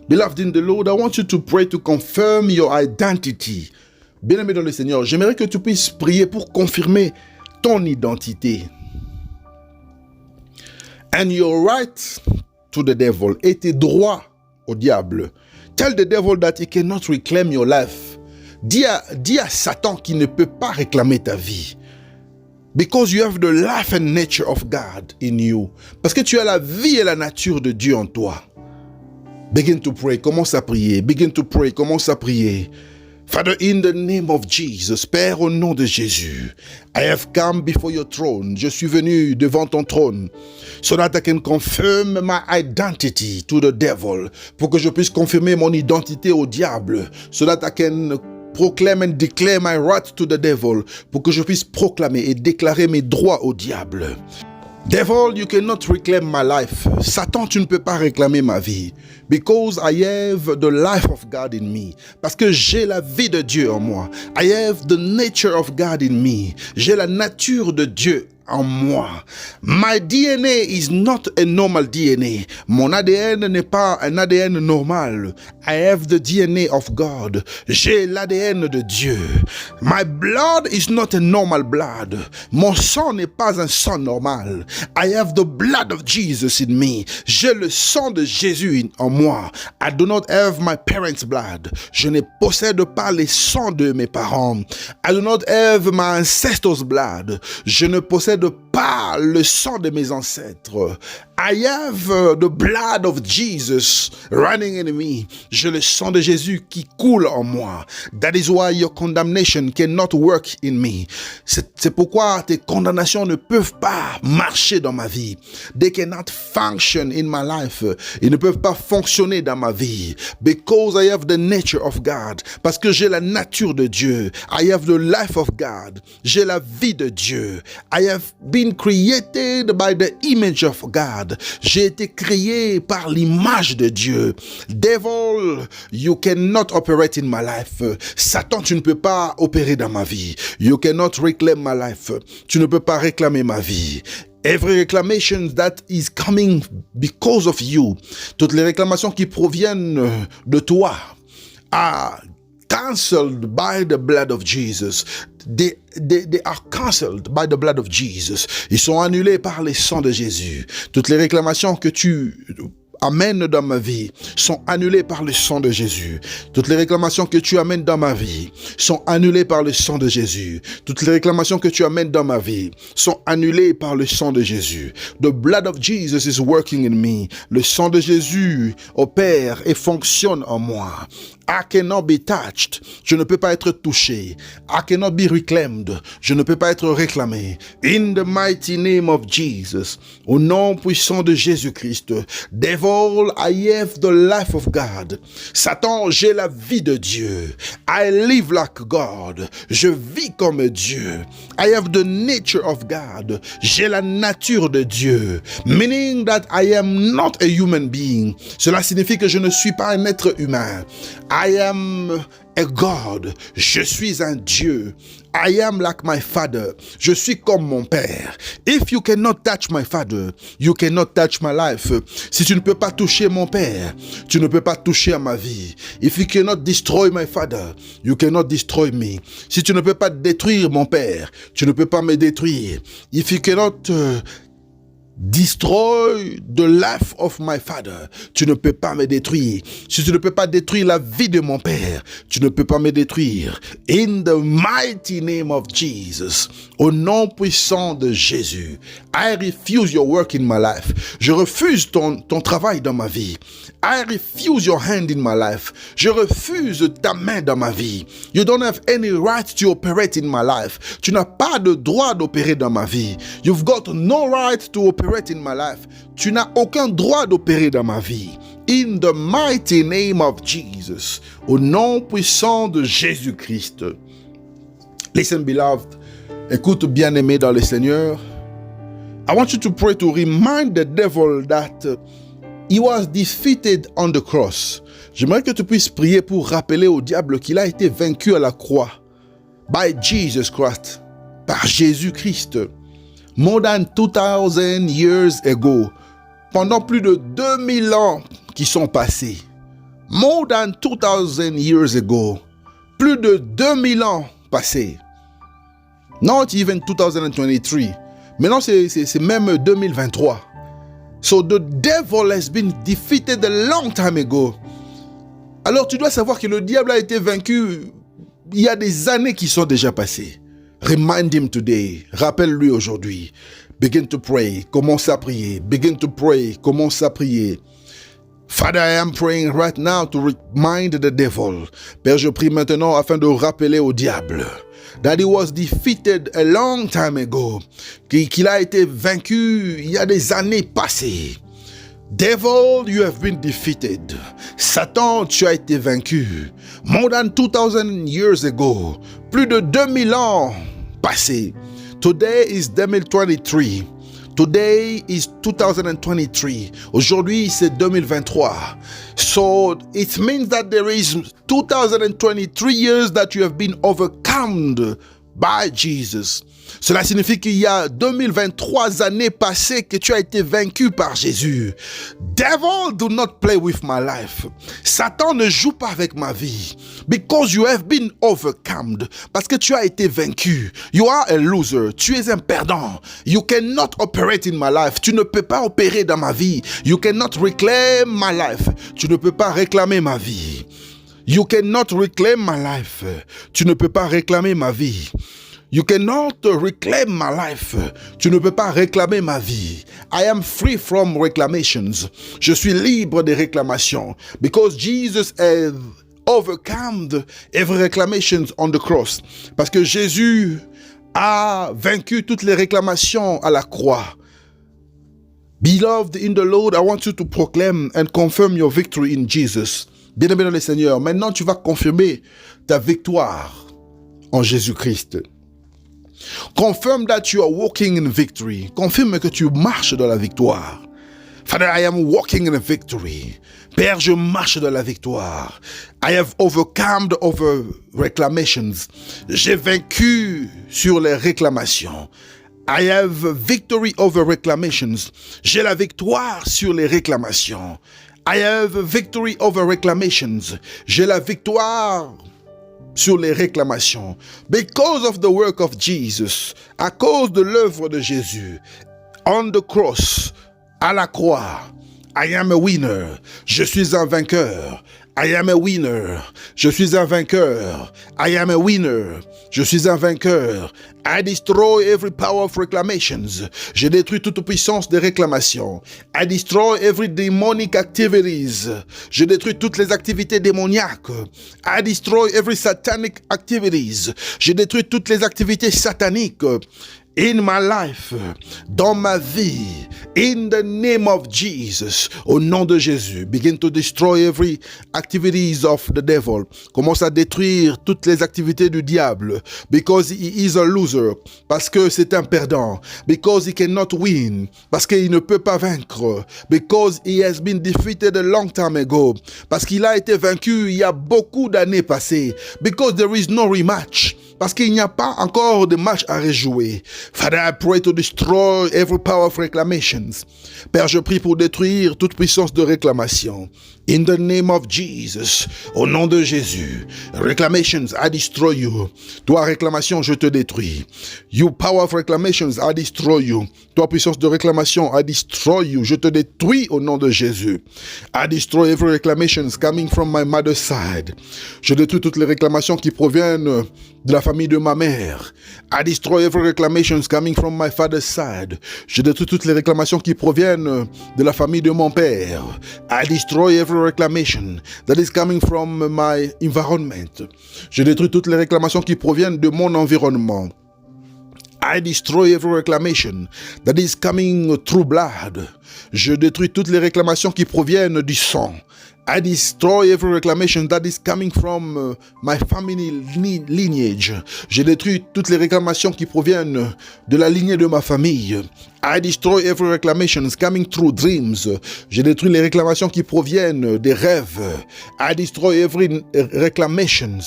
Beloved in the Lord, I want you to pray to confirm your identity. Bien-aimé dans le Seigneur, j'aimerais que tu puisses prier pour confirmer ton identité. And your right to the devil, et tes droits au diable. Tell the devil that he cannot reclaim your life. Dis à Satan qu'il ne peut pas réclamer ta vie. Because you have the life and nature of God in you. Parce que tu as la vie et la nature de Dieu en toi. Begin to pray. Commence à prier. Begin to pray. Commence à prier. Father, in the name of Jesus, Père, au nom de Jésus, I have come before your throne. Je suis venu devant ton trône, so that I can confirm my identity to the devil, pour que je puisse confirmer mon identité au diable, so that I can proclaim and declare my right to the devil, pour que je puisse proclamer et déclarer mes droits au diable. Devil, you cannot reclaim my life. Satan, tu ne peux pas réclamer ma vie. Because I have the life of God in me. Parce que j'ai la vie de Dieu en moi. I have the nature of God in me. J'ai la nature de Dieu en moi. My DNA is not a normal DNA. Mon ADN n'est pas un ADN normal. I have the DNA of God. J'ai l'ADN de Dieu. My blood is not a normal blood. Mon sang n'est pas un sang normal. I have the blood of Jesus in me. J'ai le sang de Jésus en moi. I do not have my parents' blood. Je ne possède pas les sangs de mes parents. I do not have my ancestors' blood. Je ne possède pas le sang de mes ancêtres. I have the blood of Jesus running in me. J'ai le sang de Jésus qui coule en moi. That is why your condemnation cannot work in me. C'est pourquoi tes condamnations ne peuvent pas marcher dans ma vie. They cannot function in my life. Ils ne peuvent pas fonctionner dans ma vie. Because I have the nature of God. Parce que j'ai la nature de Dieu. I have the life of God. J'ai la vie de Dieu. I have been created by the image of God. J'ai été créé par l'image de Dieu. Devil, you cannot operate in my life. Satan, tu ne peux pas opérer dans ma vie. You cannot reclaim my life. Tu ne peux pas réclamer ma vie. Every reclamation that is coming because of you, toutes les réclamations qui proviennent de toi, are cancelled by the blood of Jesus. They are cancelled by the blood of Jesus. Ils sont annulés par le sang de Jésus. Toutes les réclamations que tu amènes dans ma vie sont annulées par le sang de Jésus. Toutes les réclamations que tu amènes dans ma vie sont annulées par le sang de Jésus. Toutes les réclamations que tu amènes dans ma vie sont annulées par le sang de Jésus. The blood of Jesus is working in me. Le sang de Jésus opère et fonctionne en moi. I cannot be touched. Je ne peux pas être touché. I cannot be reclaimed. Je ne peux pas être réclamé. In the mighty name of Jesus. Au nom puissant de Jésus-Christ. Devil, I have the life of God. Satan, j'ai la vie de Dieu. I live like God. Je vis comme Dieu. I have the nature of God. J'ai la nature de Dieu. Meaning that I am not a human being. Cela signifie que je ne suis pas un être humain. I am a God. Je suis un Dieu. I am like my father. Je suis comme mon père. If you cannot touch my father, you cannot touch my life. Si tu ne peux pas toucher mon père, tu ne peux pas toucher à ma vie. If you cannot destroy my father, you cannot destroy me. Si tu ne peux pas détruire mon père, tu ne peux pas me détruire. If you cannot destroy the life of my father, tu ne peux pas me détruire. Si tu ne peux pas détruire la vie de mon père, tu ne peux pas me détruire. In the mighty name of Jesus, au nom puissant de Jésus, I refuse your work in my life. Je refuse ton travail dans ma vie. I refuse your hand in my life. Je refuse ta main dans ma vie. You don't have any right to operate in my life. Tu n'as pas de droit d'opérer dans ma vie. You've got no right to operate in my life. Tu n'as aucun droit d'opérer dans ma vie. In the mighty name of Jesus. Au nom puissant de Jésus-Christ. Listen, beloved. Écoute, bien-aimé dans le Seigneur. I want you to pray to remind the devil that he was defeated on the cross. J'aimerais que tu puisses prier pour rappeler au diable qu'il a été vaincu à la croix. By Jesus Christ. Par Jésus-Christ. More than 2000 years ago. Pendant plus de 2000 ans qui sont passés. More than 2000 years ago. Plus de 2000 ans passés. Not even 2023. Maintenant, c'est même 2023. So the devil has been defeated a long time ago. Alors tu dois savoir que le diable a été vaincu il y a des années qui sont déjà passées. Remind him today. Rappelle-lui aujourd'hui. Begin to pray. Commence à prier. Begin to pray. Commence à prier. Father, I am praying right now to remind the devil. Père, je prie maintenant afin de rappeler au diable that he was defeated a long time ago. Qu'il a été vaincu il y a des années passées. Devil, you have been defeated. Satan, tu as été vaincu. More than 2000 years ago. Plus de 2000 ans passés. Today is 2023. Today is 2023. Aujourd'hui, c'est 2023. So, it means that there is 2023 years that you have been overcome by Jesus. Cela signifie qu'il y a 2023 années passées que tu as été vaincu par Jésus. Devil, do not play with my life. Satan ne joue pas avec ma vie. Because you have been overcome. Parce que tu as été vaincu. You are a loser. Tu es un perdant. You cannot operate in my life. Tu ne peux pas opérer dans ma vie. You cannot reclaim my life. Tu ne peux pas réclamer ma vie. You cannot reclaim my life. Tu ne peux pas réclamer ma vie. You cannot reclaim my life. Tu ne peux pas réclamer ma vie. I am free from reclamations. Je suis libre des réclamations. Because Jesus has overcome every reclamations on the cross. Parce que Jésus a vaincu toutes les réclamations à la croix. Beloved in the Lord, I want you to proclaim and confirm your victory in Jesus. Bien-aimé dans le Seigneur, maintenant tu vas confirmer ta victoire en Jésus-Christ. Confirm that you are walking in victory. Confirme que tu marches dans la victoire. Father, I am walking in victory. Père, je marche dans la victoire. I have overcome over reclamations. J'ai vaincu sur les réclamations. I have victory over reclamations. J'ai la victoire sur les réclamations. I have victory over reclamations. J'ai la victoire sur les réclamations. Because of the work of Jesus, à cause de l'œuvre de Jésus, on the cross, à la croix, I am a winner. Je suis un vainqueur. I am a winner. Je suis un vainqueur. I am a winner. Je suis un vainqueur. I destroy every power of reclamations. Je détruis toute puissance de réclamation. I destroy every demonic activities. Je détruis toutes les activités démoniaques. I destroy every satanic activities. Je détruis toutes les activités sataniques. In my life, dans ma vie, in the name of Jesus, au nom de Jésus, begin to destroy every activities of the devil. Commence à détruire toutes les activités du diable, because he is a loser, parce que c'est un perdant, because he cannot win, parce qu'il ne peut pas vaincre, because he has been defeated a long time ago, parce qu'il a été vaincu il y a beaucoup d'années passées, because there is no rematch. Parce qu'il n'y a pas encore de match à rejouer. Father, I pray to destroy every power of reclamations. Père, je prie pour détruire toute puissance de réclamation. In the name of Jesus, au nom de Jésus, reclamations, I destroy you. Toi, réclamation, je te détruis. You power of reclamations, I destroy you. Toi, puissance de réclamation, I destroy you. Je te détruis au nom de Jésus. I destroy every reclamations coming from my mother's side. Je détruis toutes les réclamations qui proviennent de la famille de ma mère. I destroy every reclamations coming from my father's side. Je détruis toutes les réclamations qui proviennent de la famille de mon père. I destroy every reclamation that is coming from my environment. Je détruis toutes les réclamations qui proviennent de mon environnement. I destroy every reclamation that is coming through blood. Je détruis toutes les réclamations qui proviennent du sang. I destroy every reclamation that is coming from my family lineage. Je détruis toutes les réclamations qui proviennent de la lignée de ma famille. I destroy every reclamation coming through dreams. Je détruis les réclamations qui proviennent des rêves. I destroy every reclamation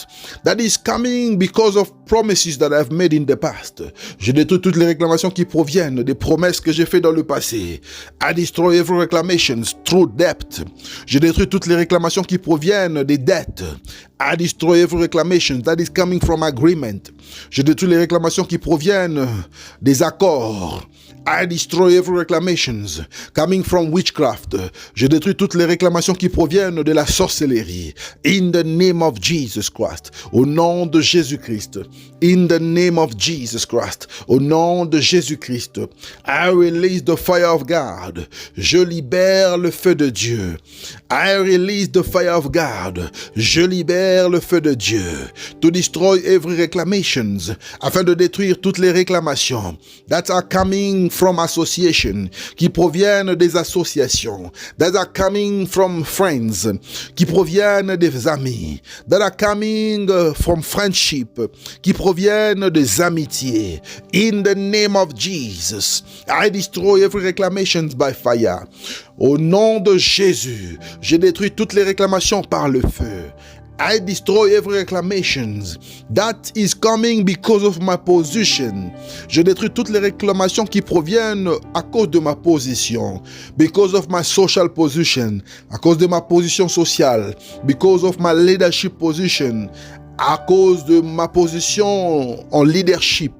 that is coming because of promises that I've made in the past. Je détruis toutes les réclamations qui proviennent des promesses que j'ai faites dans le passé. I destroy every reclamation through debt. Je détruis toutes les réclamations qui proviennent des dettes. I destroy every reclamation that is coming from agreement. Je détruis les réclamations qui proviennent des accords. I destroy every reclamations coming from witchcraft. Je détruis toutes les réclamations qui proviennent de la sorcellerie. In the name of Jesus Christ. Au nom de Jésus-Christ. In the name of Jesus Christ. Au nom de Jésus-Christ. I release the fire of God. Je libère le feu de Dieu. I release the fire of God. Je libère le feu de Dieu. To destroy every reclamations. Afin de détruire toutes les réclamations that are coming from association, qui proviennent des associations, that are coming from friends, qui proviennent des amis, that are coming from friendship, qui proviennent des amitiés. In the name of Jesus, I destroy every reclamation by fire. Au nom de Jésus, je détruis toutes les réclamations par le feu. I destroy every reclamation that is coming because of my position. Je détruis toutes les réclamations qui proviennent à cause de ma position. Because of my social position. À cause de ma position sociale. Because of my leadership position. À cause de ma position en leadership,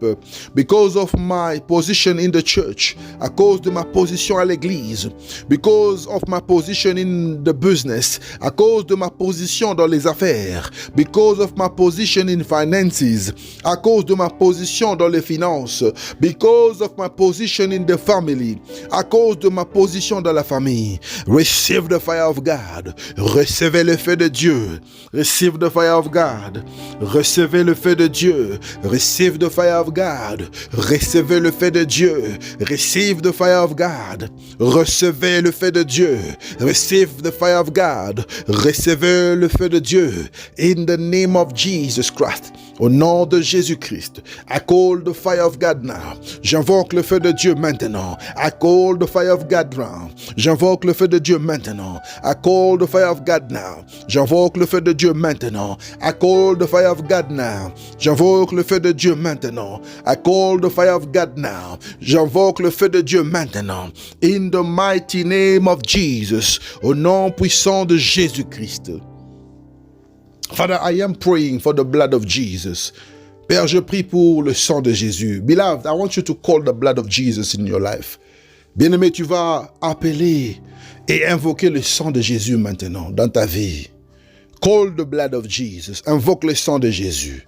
because of my position in the church, à cause de ma position à l'église, because of my position in the business, à cause de ma position dans les affaires, because of my position in finances, à cause de ma position dans les finances, because of my position in the family, à cause de ma position dans la famille. Receive the fire of God. Recevez le feu de Dieu. Receive the fire of God. Recevez le feu de Dieu. Receive the fire of God. Recevez le feu de Dieu. Receive the fire of God. Recevez le feu de Dieu. Receive the fire of God. Recevez le feu de Dieu. In the name of Jesus Christ. Au nom de Jésus-Christ. I call the fire of God now. J'invoque le feu de Dieu maintenant. I call the fire of God now. J'invoque le feu de Dieu maintenant. I call the fire of God now. J'invoque le feu de Dieu maintenant. I call the fire of God now. J'invoque le feu de Dieu maintenant. I call the fire of God now. J'invoque le feu de Dieu maintenant. In the mighty name of Jesus. Au nom puissant de Jésus-Christ. Father, I am praying for the blood of Jesus. Père, je prie pour le sang de Jésus. Beloved, I want you to call the blood of Jesus in your life. Bien-aimé, tu vas appeler et invoquer le sang de Jésus maintenant dans ta vie. Call the blood of Jesus. Invoque le sang de Jésus.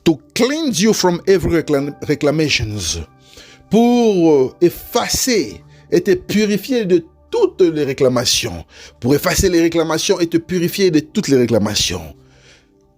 To cleanse you from every reclamations. Pour effacer et te purifier de toutes les réclamations. Pour effacer les réclamations et te purifier de toutes les réclamations.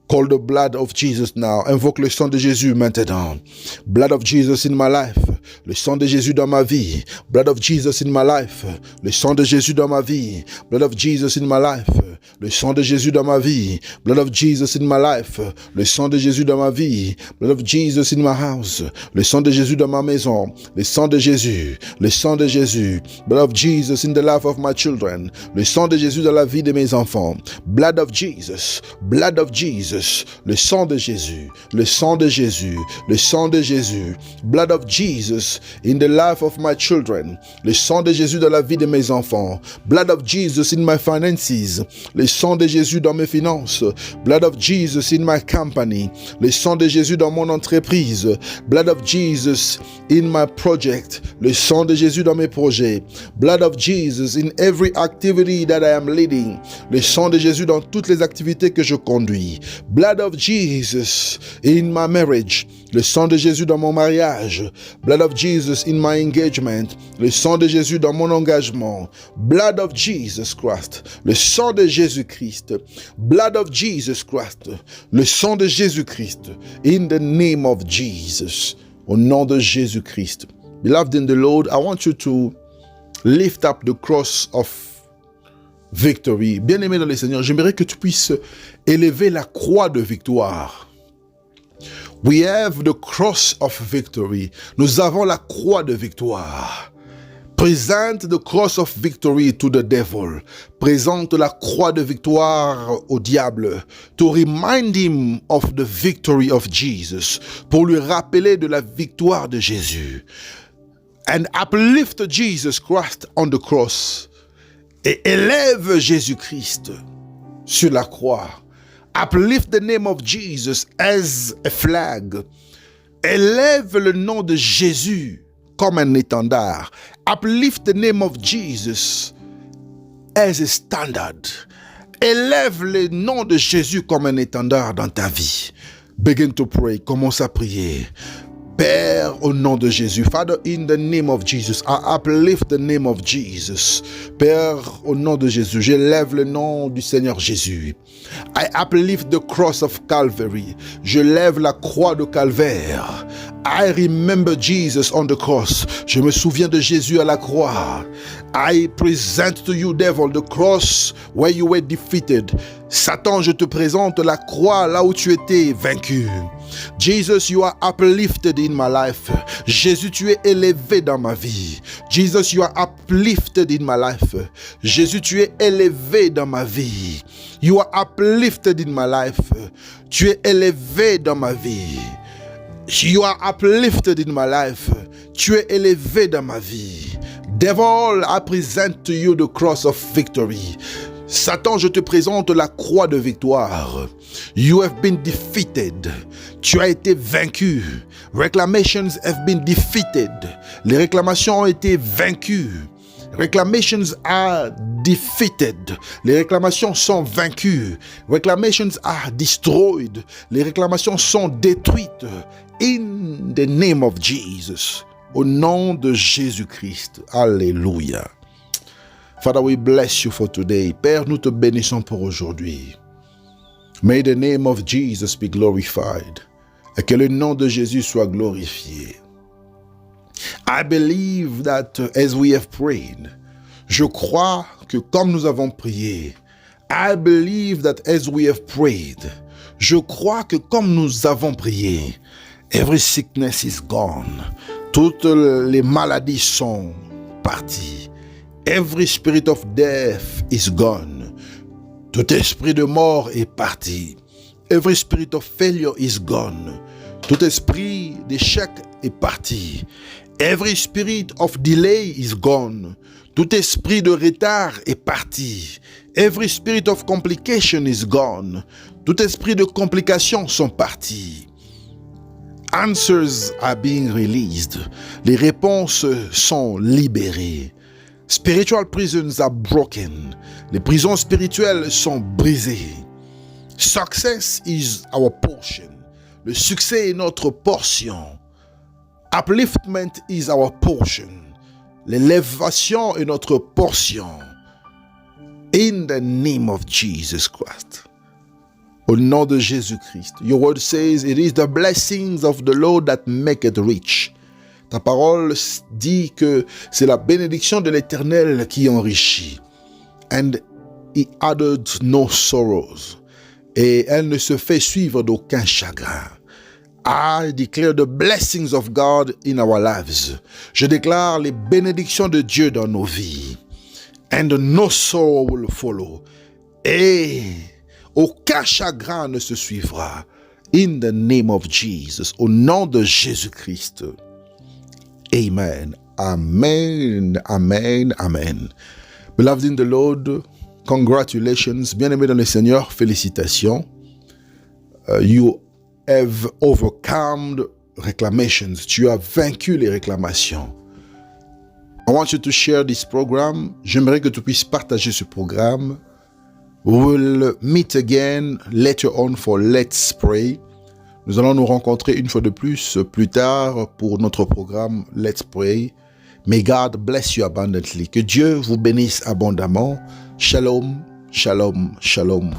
Call the blood of Jesus now. Invoque le sang de Jésus maintenant. Blood of Jesus in my life. Le sang de Jésus dans ma vie. Blood of Jesus in my life. Le sang de Jésus dans ma vie. Blood of Jesus in my life. Le sang de Jésus dans ma vie. Blood of Jesus in my life. Le sang de Jésus dans ma vie. Blood of Jesus in my house. Le sang de Jésus dans ma maison. Le sang de Jésus. Le sang de Jésus. Blood of Jesus in the life of my children. Le sang de Jésus dans la vie de mes enfants. Blood of Jesus. Blood of Jesus. Le sang de Jésus, le sang de Jésus, le sang de Jésus, blood of Jesus in the life of my children, le sang de Jésus dans la vie de mes enfants, blood of Jesus in my finances, le sang de Jésus dans mes finances, blood of Jesus in my company, le sang de Jésus dans mon entreprise, blood of Jesus in my project, le sang de Jésus dans mes projets, blood of Jesus in every activity that I am leading, le sang de Jésus dans toutes les activités que je conduis. Blood of Jesus in my marriage. Le sang de Jésus dans mon mariage. Blood of Jesus in my engagement. Le sang de Jésus dans mon engagement. Blood of Jesus Christ. Le sang de Jésus-Christ. Blood of Jesus Christ. Le sang de Jésus-Christ. In the name of Jesus. Au nom de Jésus-Christ. Beloved in the Lord, I want you to lift up the cross of victory. Bien-aimé dans le Seigneur, j'aimerais que tu puisses élever la croix de victoire. We have the cross of victory. Nous avons la croix de victoire. Present the cross of victory to the devil. Présente la croix de victoire au diable. To remind him of the victory of Jesus. Pour lui rappeler de la victoire de Jésus. And uplift Jesus Christ on the cross. Et élève Jésus-Christ sur la croix. Uplift the name of Jesus as a flag. Élève le nom de Jésus comme un étendard. Uplift the name of Jesus as a standard. Élève le nom de Jésus comme un étendard dans ta vie. Begin to pray. Commence à prier. Père, au nom de Jésus. Father, in the name of Jesus, I uplift the name of Jesus. Père, au nom de Jésus, j'élève le nom du Seigneur Jésus. I uplift the cross of Calvary. Je lève la croix de Calvaire. I remember Jesus on the cross. Je me souviens de Jésus à la croix. I present to you, devil, the cross where you were defeated. Satan, je te présente la croix là où tu étais vaincu. Jesus, you are uplifted in my life. Jésus, tu es élevé dans ma vie. Jesus, you are uplifted in my life. Jésus, tu es élevé dans ma vie. You are uplifted in my life. Tu es élevé dans ma vie. You are uplifted in my life. Tu es élevé dans ma vie. Devil, I present to you the cross of victory. Satan, je te présente la croix de victoire. You have been defeated. Tu as été vaincu. Reclamations have been defeated. Les réclamations ont été vaincues. Reclamations are defeated. Les réclamations sont vaincues. Reclamations are destroyed. Les réclamations sont détruites. In the name of Jesus. Au nom de Jésus-Christ. Alléluia. Father, we bless you for today. Père, nous te bénissons pour aujourd'hui. May the name of Jesus be glorified. Et que le nom de Jésus soit glorifié. I believe that as we have prayed, je crois que comme nous avons prié, I believe that as we have prayed, je crois que comme nous avons prié, every sickness is gone. Toutes les maladies sont parties. Every spirit of death is gone. Tout esprit de mort est parti. Every spirit of failure is gone. Tout esprit d'échec est parti. Every spirit of delay is gone. Tout esprit de retard est parti. Every spirit of complication is gone. Tout esprit de complications sont partis. Answers are being released. Les réponses sont libérées. Spiritual prisons are broken. Les prisons spirituelles sont brisées. Success is our portion. Le succès est notre portion. Upliftment is our portion. L'élévation est notre portion. In the name of Jesus Christ. Au nom de Jésus-Christ. Your word says, it is the blessings of the Lord that make it rich. Ta parole dit que c'est la bénédiction de l'Éternel qui enrichit. And he added no sorrows. Et elle ne se fait suivre d'aucun chagrin. I declare the blessings of God in our lives. Je déclare les bénédictions de Dieu dans nos vies. And no sorrow will follow. Et aucun chagrin ne se suivra. In the name of Jesus. Au nom de Jésus-Christ. Amen. Amen. Amen. Amen. Beloved in the Lord, congratulations. Bien-aimés dans le Seigneur, félicitations. You have overcome reclamations. Tu as vaincu les réclamations. I want you to share this program. J'aimerais que tu puisses partager ce programme. We will meet again later on for Let's Pray. Nous allons nous rencontrer une fois de plus tard pour notre programme Let's Pray. May God bless you abundantly. Que Dieu vous bénisse abondamment. Shalom, shalom, shalom.